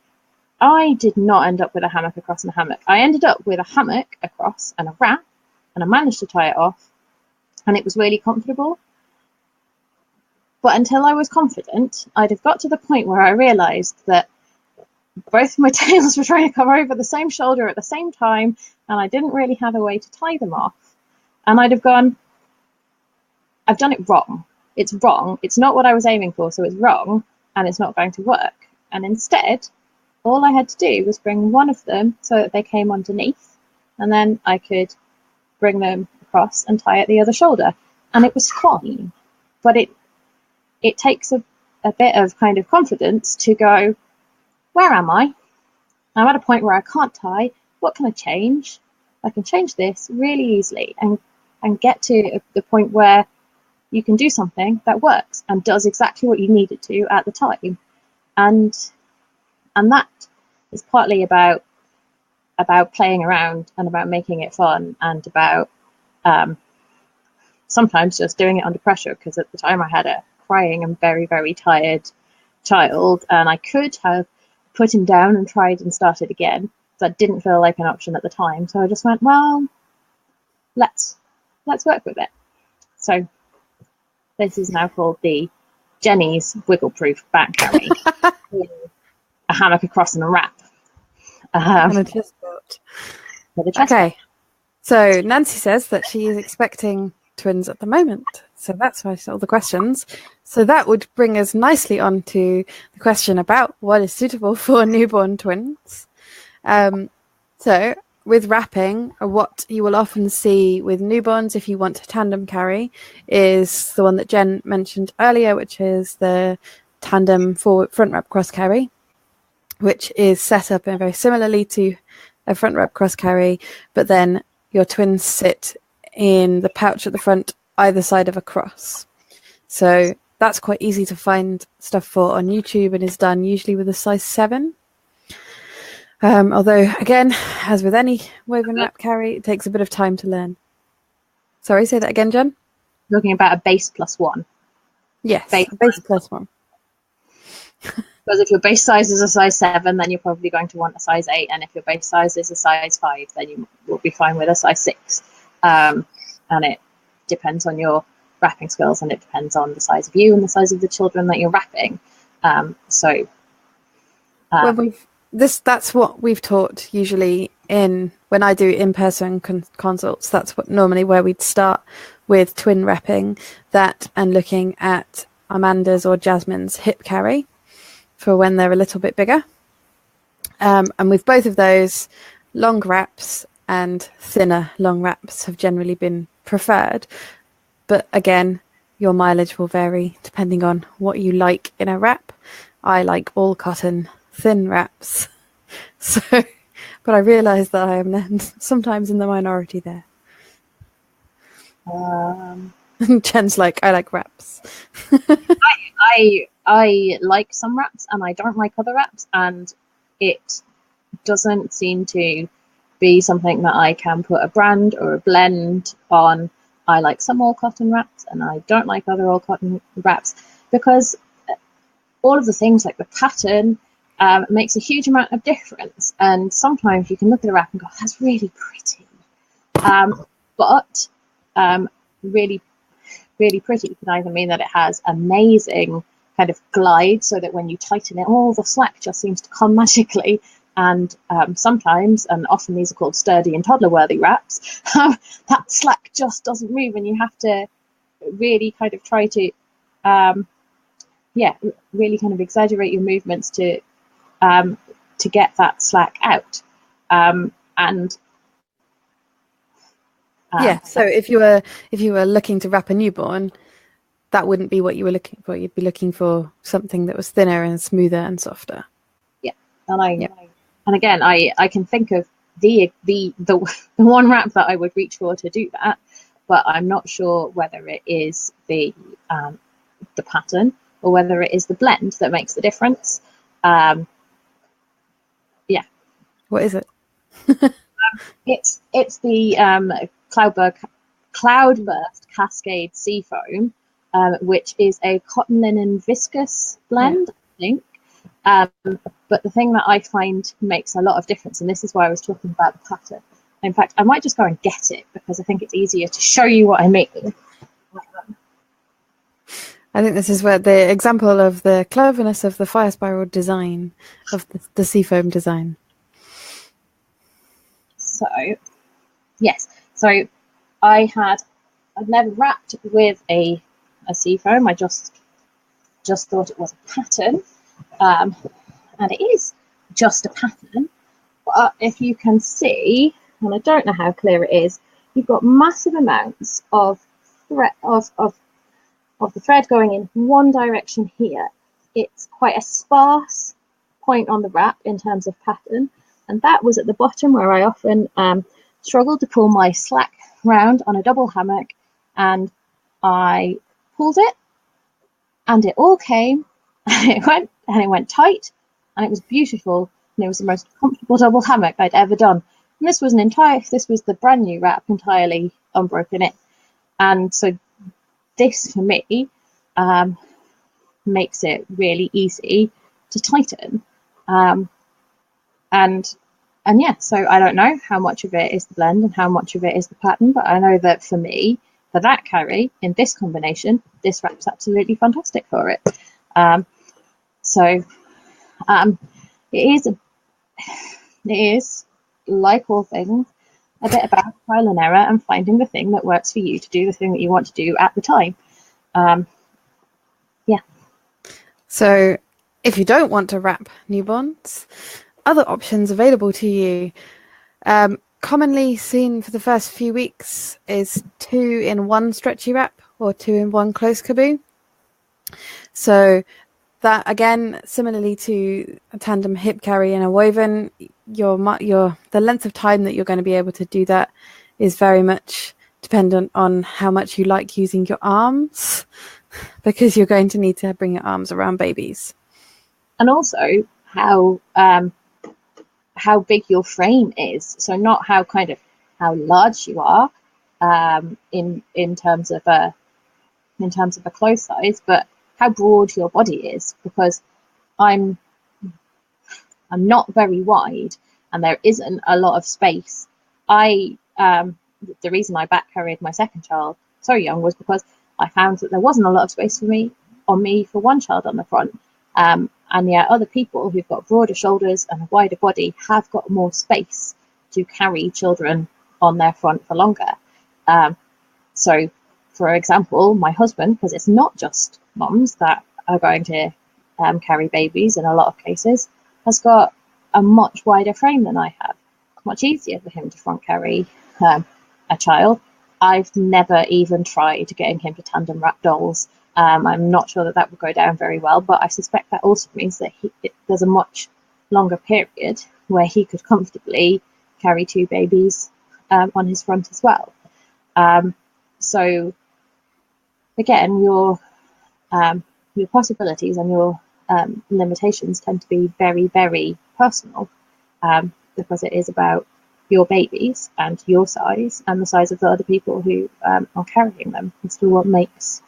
I did not end up with a hammock, a cross, and a hammock. I ended up with a hammock, a cross, and a wrap, and I managed to tie it off, and it was really comfortable. But until I was confident, I'd have got to the point where I realised that both my tails were trying to come over the same shoulder at the same time, and I didn't really have a way to tie them off. And I'd have gone, I've done it wrong. It's wrong. It's not what I was aiming for, so it's wrong, and it's not going to work. And instead, all I had to do was bring one of them so that they came underneath, and then I could bring them across and tie at the other shoulder. And it was fine. But it takes a bit of kind of confidence to go, where am I? I'm at a point where I can't tie. What can I change? I can change this really easily and get to the point where you can do something that works and does exactly what you need it to at the time. And that is partly about playing around and about making it fun and about sometimes just doing it under pressure, because at the time I had a crying and very, very tired child, and I could have put him down and tried and started again. That didn't feel like an option at the time, so I just went, well, let's work with it. So this is now called the Jenny's wiggle-proof back carry. A hammock, a cross, and a wrap. And a chest belt. Okay, so Nancy says that she is expecting twins at the moment. So that's why all the questions. So that would bring us nicely on to the question about what is suitable for newborn twins. So with wrapping, what you will often see with newborns if you want to tandem carry is the one that Jen mentioned earlier, which is the tandem front wrap cross carry, which is set up in very similarly to a front wrap cross carry, but then your twins sit in the pouch at the front either side of a cross. So that's quite easy to find stuff for on YouTube and is done usually with a size 7. Although, again, as with any woven wrap carry, it takes a bit of time to learn. Sorry, say that again, Jen? Talking about a base +1. Yes, base +1. Because if your base size is a size 7, then you're probably going to want a size 8. And if your base size is a size 5, then you will be fine with a size 6. And it depends on your wrapping skills, and it depends on the size of you and the size of the children that you're wrapping. That's what we've taught usually when I do in-person consults. That's what normally where we'd start with twin wrapping that and looking at Amanda's or Jasmine's hip carry for when they're a little bit bigger. And with both of those, long wraps and thinner long wraps have generally been preferred. But again, your mileage will vary depending on what you like in a wrap. I like all cotton thin wraps. So, but I realise that I am then sometimes in the minority there. Jen's like, I like wraps. I like some wraps and I don't like other wraps, and it doesn't seem to be something that I can put a brand or a blend on. I like some all cotton wraps and I don't like other all cotton wraps, because all of the things like the pattern makes a huge amount of difference. And sometimes you can look at a wrap and go, that's really pretty. But really, really pretty can either mean that it has amazing kind of glide, so that when you tighten it, all the slack just seems to come magically. And sometimes, and often these are called sturdy and toddler-worthy wraps, that slack just doesn't move, and you have to really kind of try to, really kind of exaggerate your movements to get that slack out. So if you were looking to wrap a newborn, that wouldn't be what you were looking for. You'd be looking for something that was thinner and smoother and softer. Yeah, and again, I can think of the one wrap that I would reach for to do that, but I'm not sure whether it is the pattern or whether it is the blend that makes the difference. What is it? It's the Cloudburst Cascade Seafoam, which is a cotton linen viscous blend, I think. But the thing that I find makes a lot of difference, and this is why I was talking about the pattern. In fact, I might just go and get it, because I think it's easier to show you what I mean. I think this is where the example of the cleverness of the fire spiral design, of the seafoam design. So, yes. So I'd never wrapped with a seafoam. I just thought it was a pattern. And it is just a pattern. But if you can see, and I don't know how clear it is, you've got massive amounts of thread of the thread going in one direction here. It's quite a sparse point on the wrap in terms of pattern, and that was at the bottom where I often struggled to pull my slack round on a double hammock, and I pulled it and it all came and it went tight, and it was beautiful, and it was the most comfortable double hammock I'd ever done. And this was the brand new wrap, entirely unbroken in. And so this for me makes it really easy to tighten. And yeah, so I don't know how much of it is the blend and how much of it is the pattern, but I know that for me, for that carry in this combination, this wrap's absolutely fantastic for it. It is, like all things, a bit about trial and error and finding the thing that works for you to do the thing that you want to do at the time. So if you don't want to wrap newborns, other options available to you, commonly seen for the first few weeks, is 2-in-1 stretchy wrap or 2-in-1 close caboo. So that, again, similarly to a tandem hip carry and a woven, the length of time that you're going to be able to do that is very much dependent on how much you like using your arms, because you're going to need to bring your arms around babies. And also how big your frame is. So not how large you are in terms of a clothes size, but how broad your body is, because I'm not very wide and there isn't a lot of space. The reason I back carried my second child so young was because I found that there wasn't a lot of space on me for one child on the front. And yet other people who've got broader shoulders and a wider body have got more space to carry children on their front for longer. So, for example, my husband, because it's not just mums that are going to carry babies in a lot of cases, has got a much wider frame than I have. much easier for him to front carry a child. I've never even tried getting him to tandem wrap dolls. I'm not sure that would go down very well, but I suspect that also means that there's a much longer period where he could comfortably carry 2 babies on his front as well. So again, your possibilities and your limitations tend to be very, very personal, because it is about your babies and your size and the size of the other people who are carrying them as to what makes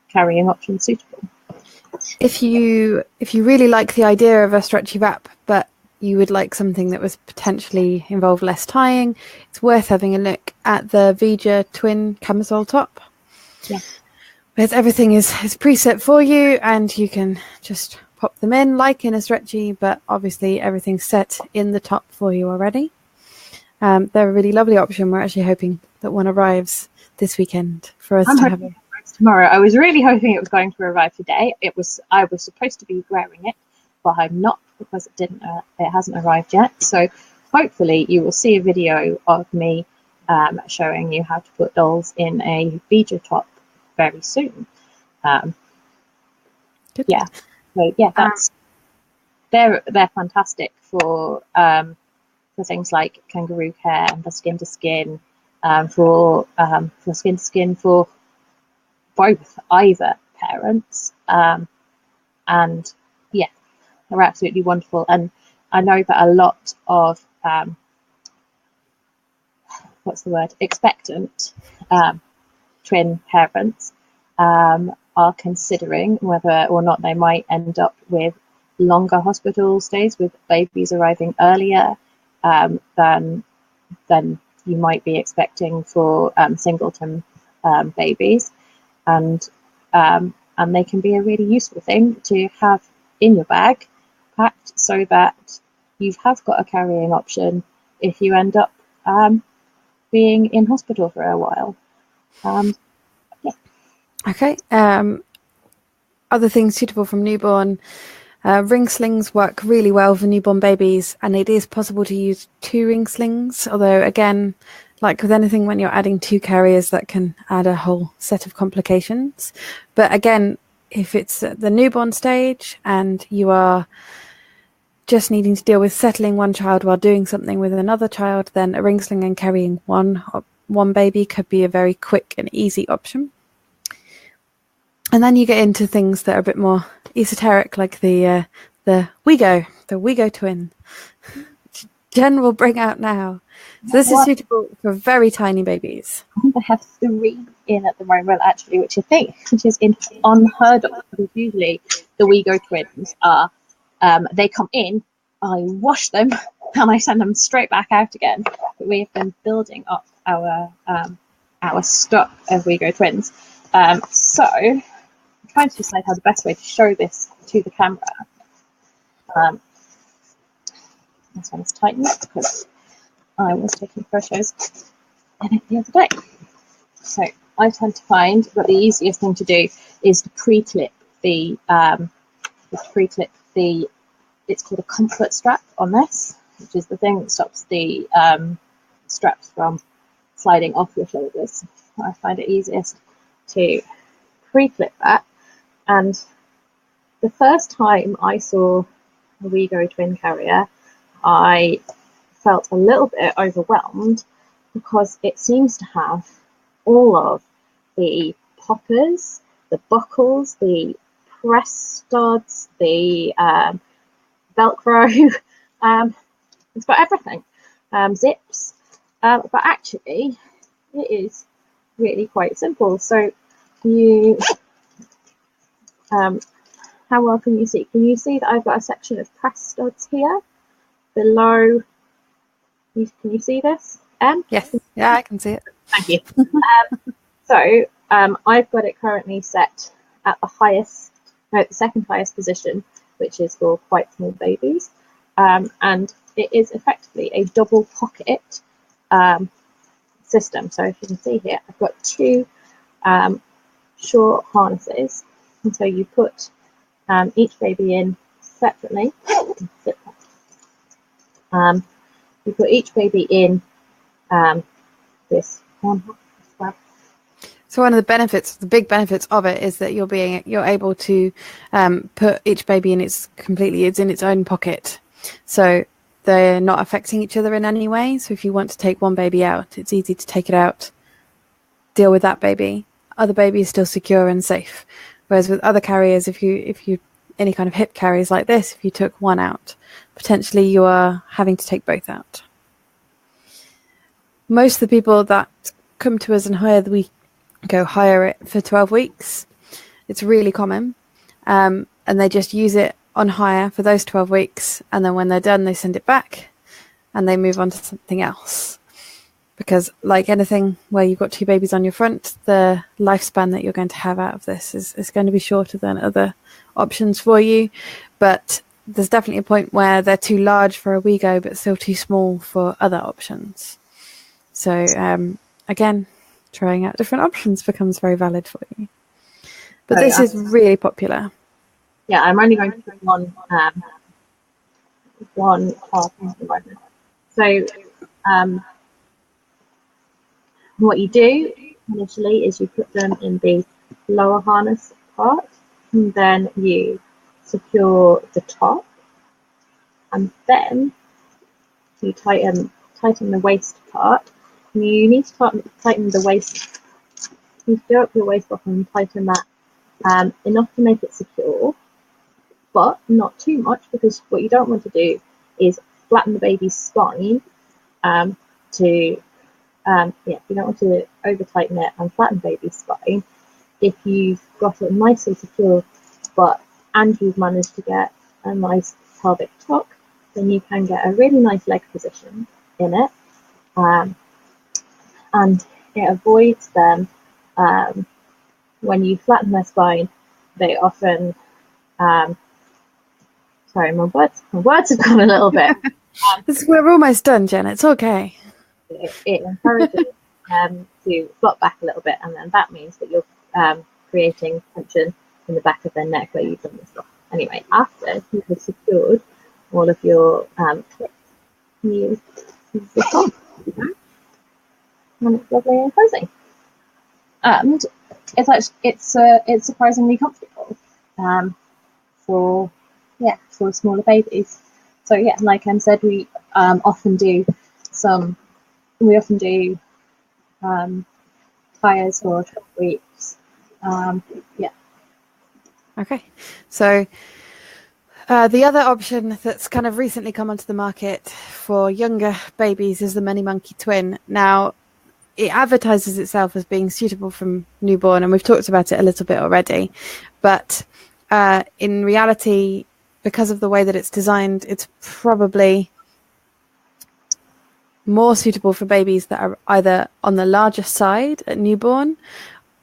carrying options suitable. If you really like the idea of a stretchy wrap, but you would like something that was potentially involve less tying, it's worth having a look at the Vija twin camisole top. Yeah. Because everything is preset for you, and you can just pop them in like in a stretchy, but obviously everything's set in the top for you already. They're a really lovely option. We're actually hoping that one arrives this weekend for us to have it tomorrow. I was really hoping it was going to arrive today. I was supposed to be wearing it, but I'm not, because it hasn't arrived yet. So hopefully you will see a video of me showing you how to put dolls in a Vija top very soon. Good. Yeah. So yeah, they're fantastic for things like kangaroo care and for skin to skin, for skin to skin for either parents, and yeah, they're absolutely wonderful. And I know that a lot of expectant twin parents are considering whether or not they might end up with longer hospital stays, with babies arriving earlier than you might be expecting for singleton babies, and they can be a really useful thing to have in your bag, packed so that you have got a carrying option if you end up being in hospital for a while. Yeah. Okay. Other things suitable from newborn. Ring slings work really well for newborn babies, and it is possible to use 2 ring slings, although again, like with anything, when you're adding 2 carriers, that can add a whole set of complications. But again, if it's at the newborn stage and you are just needing to deal with settling one child while doing something with another child, then a ring sling and carrying one baby could be a very quick and easy option. And then you get into things that are a bit more esoteric, like the WeGo twin. Jen will bring out now. So this is suitable for very tiny babies. I think I have 3 in at the moment, actually, which is unheard of. Because usually the WeGo twins are, they come in, I wash them, and I send them straight back out again. But we have been building up our stock of WeGo twins. So I'm trying to decide how the best way to show this to the camera. This one's tightened because I was taking photos in it the other day. So I tend to find that the easiest thing to do is to pre-clip it's called a comfort strap on this, which is the thing that stops the straps from sliding off your shoulders. I find it easiest to pre-clip that. And the first time I saw a WeGo twin carrier, I felt a little bit overwhelmed because it seems to have all of the poppers, the buckles, the press studs, the Velcro. It's got everything, zips, but actually it is really quite simple. So you, how well can you see? Can you see that I've got a section of press studs here below? Can you see this? Yes, yeah, I can see it. Thank you. So I've got it currently set at the second highest position, which is for quite small babies, and it is effectively a double pocket system. So if you can see here, I've got 2 short harnesses, and so you put each baby in separately. you put each baby in this one strap. So one of the benefits, the big benefits of it, is that you're able to put each baby in it's in its own pocket, so they're not affecting each other in any way. So if you want to take one baby out, it's easy to take it out, deal with that baby. Other baby is still secure and safe. Whereas with other carriers, if you any kind of hip carriers like this, if you took one out, potentially you are having to take both out. Most of the people that come to us and hire it for 12 weeks. It's really common. And they just use it on hire for those 12 weeks. And then when they're done, they send it back and they move on to something else. Because like anything where you've got two babies on your front, the lifespan that you're going to have out of this is going to be shorter than other options for you. But there's definitely a point where they're too large for a WeGo, but still too small for other options. So again, trying out different options becomes very valid for you. But this is really popular. Yeah, I'm only going to put one part at the moment. So what you do initially is you put them in the lower harness part, and then you secure the top, and then you tighten the waist part. And you need to tighten the waist. You stir up your waist off and tighten that enough to make it secure, but not too much, because what you don't want to do is flatten the baby's spine. You don't want to over tighten it and flatten baby's spine. If you've got it nicely secure, and you've managed to get a nice pelvic tuck, then you can get a really nice leg position in it, and it avoids them when you flatten their spine. They often sorry, my words have gone a little bit. We're almost done, Jen. It's okay. It encourages to flop back a little bit, and then that means that you're creating tension in the back of their neck where you've done this stuff. Anyway, after you have secured all of your clips, you zip on, and it's lovely and cozy. And it's surprisingly comfortable for smaller babies. So yeah, like Em said, we often do tires for 12 weeks. Okay, so the other option that's kind of recently come onto the market for younger babies is the Mini Monkey Twin. Now, it advertises itself as being suitable from newborn, and we've talked about it a little bit already, but in reality, because of the way that it's designed, it's probably more suitable for babies that are either on the larger side at newborn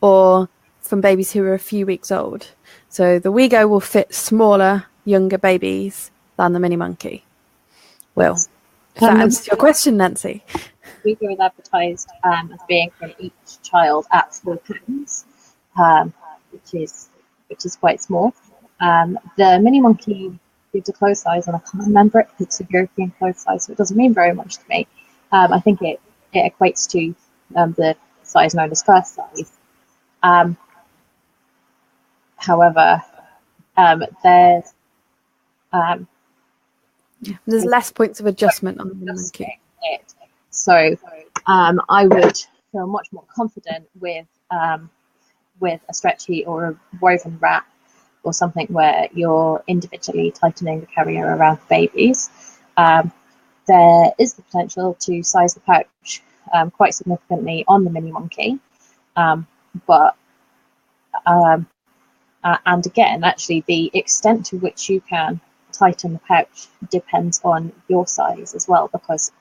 or from babies who are a few weeks old. So the WeGo will fit smaller, younger babies than the Mini Monkey will. If that answers your question, Nancy. WeGo is advertised as being for each child at 4 pounds, which is quite small. The Mini Monkey gives a clothes size, and I can't remember it. It's a European clothes size, so it doesn't mean very much to me. I think it equates to the size known as first size. However, there's less points of adjustment on the Mini Monkey. So I would feel much more confident with a stretchy or a woven wrap or something where you're individually tightening the carrier around babies. There is the potential to size the pouch quite significantly on the Mini Monkey, and again, actually, the extent to which you can tighten the pouch depends on your size as well, because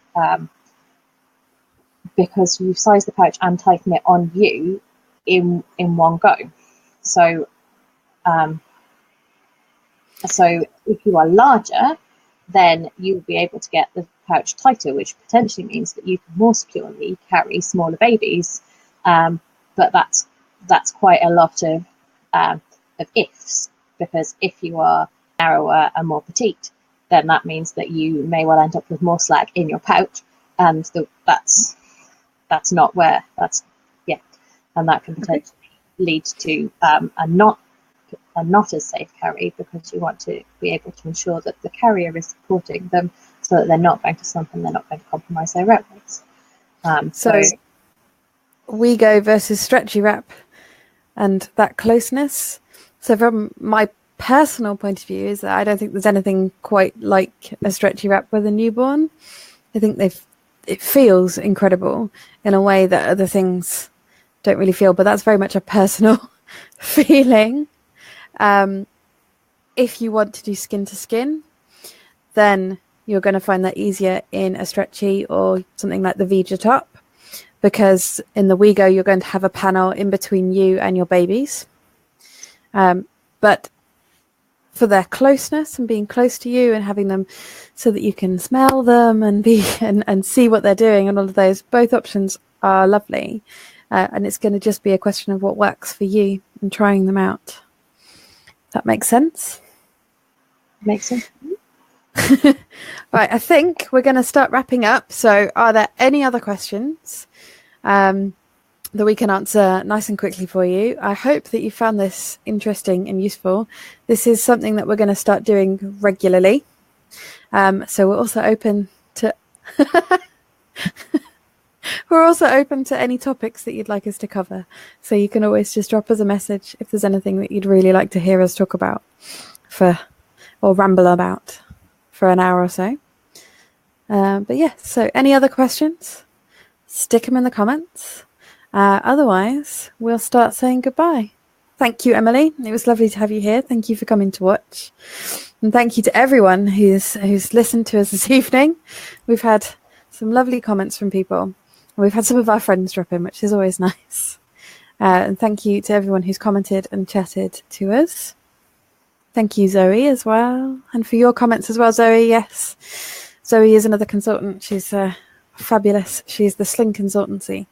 you size the pouch and tighten it on you in one go. So if you are larger, then you'll be able to get the pouch tighter, which potentially means that you can more securely carry smaller babies. But that's quite a lot of ifs, because if you are narrower and more petite, then that means that you may well end up with more slack in your pouch, and that's not where that's and that can potentially lead to a not as safe carry, because you want to be able to ensure that the carrier is supporting them so that they're not going to slump and they're not going to compromise their airways. So WeGo versus stretchy wrap and that closeness. So from my personal point of view is that I don't think there's anything quite like a stretchy wrap with a newborn. I think it feels incredible in a way that other things don't really feel, but that's very much a personal feeling. If you want to do skin to skin, then you're going to find that easier in a stretchy or something like the Vija top, because in the WeGo you're going to have a panel in between you and your babies. But for their closeness and being close to you and having them so that you can smell them and and see what they're doing and all of those, both options are lovely. And it's going to just be a question of what works for you and trying them out. That makes sense? Makes sense. Right, I think we're going to start wrapping up. So are there any other questions that we can answer nice and quickly for you? I hope that you found this interesting and useful. This is something that we're going to start doing regularly. So we're also open to we're also open to any topics that you'd like us to cover. So you can always just drop us a message if there's anything that you'd really like to hear us talk about or ramble about for an hour or so. But yeah, so any other questions? Stick them in the comments. Otherwise, we'll start saying goodbye. Thank you, Emily. It was lovely to have you here. Thank you for coming to watch. And thank you to everyone who's listened to us this evening. We've had some lovely comments from people. We've had some of our friends drop in, which is always nice. And thank you to everyone who's commented and chatted to us. Thank you, Zoe, as well. And for your comments as well, Zoe. Yes, Zoe is another consultant. She's fabulous. She's the Sling Consultancy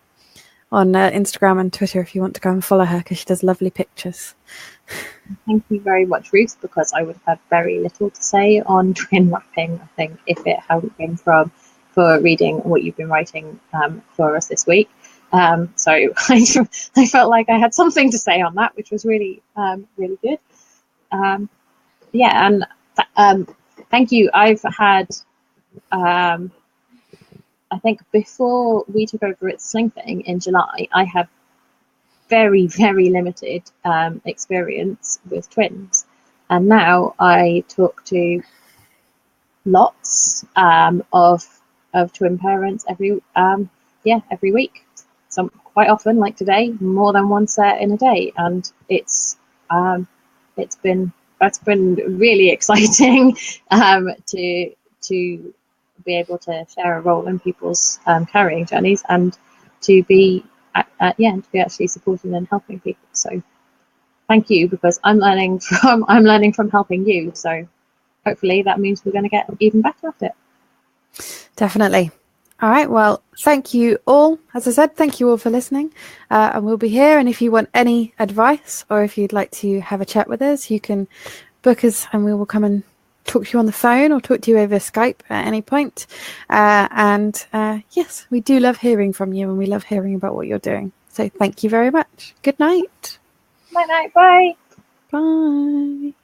on Instagram and Twitter if you want to go and follow her, because she does lovely pictures. Thank you very much, Ruth, because I would have very little to say on twin wrapping, I think, if it hadn't been for reading what you've been writing for us this week. So I felt like I had something to say on that, which was really, really good. And thank you. I've had, I think before we took over at Sling Thing in July, I had very, very limited experience with twins. And now I talk to lots of twin parents every week. Some quite often, like today, more than one set in a day, and that's been really exciting to be able to share a role in people's carrying journeys, and to be actually supporting and helping people. So thank you, because I'm learning from helping you. So hopefully that means we're going to get even better at it. Definitely. All right. Well, thank you all. As I said, thank you all for listening. And we'll be here. And if you want any advice, or if you'd like to have a chat with us, you can book us and we will come and talk to you on the phone or talk to you over Skype at any point. Yes, we do love hearing from you, and we love hearing about what you're doing. So thank you very much. Good night. Night, night. Bye. Bye.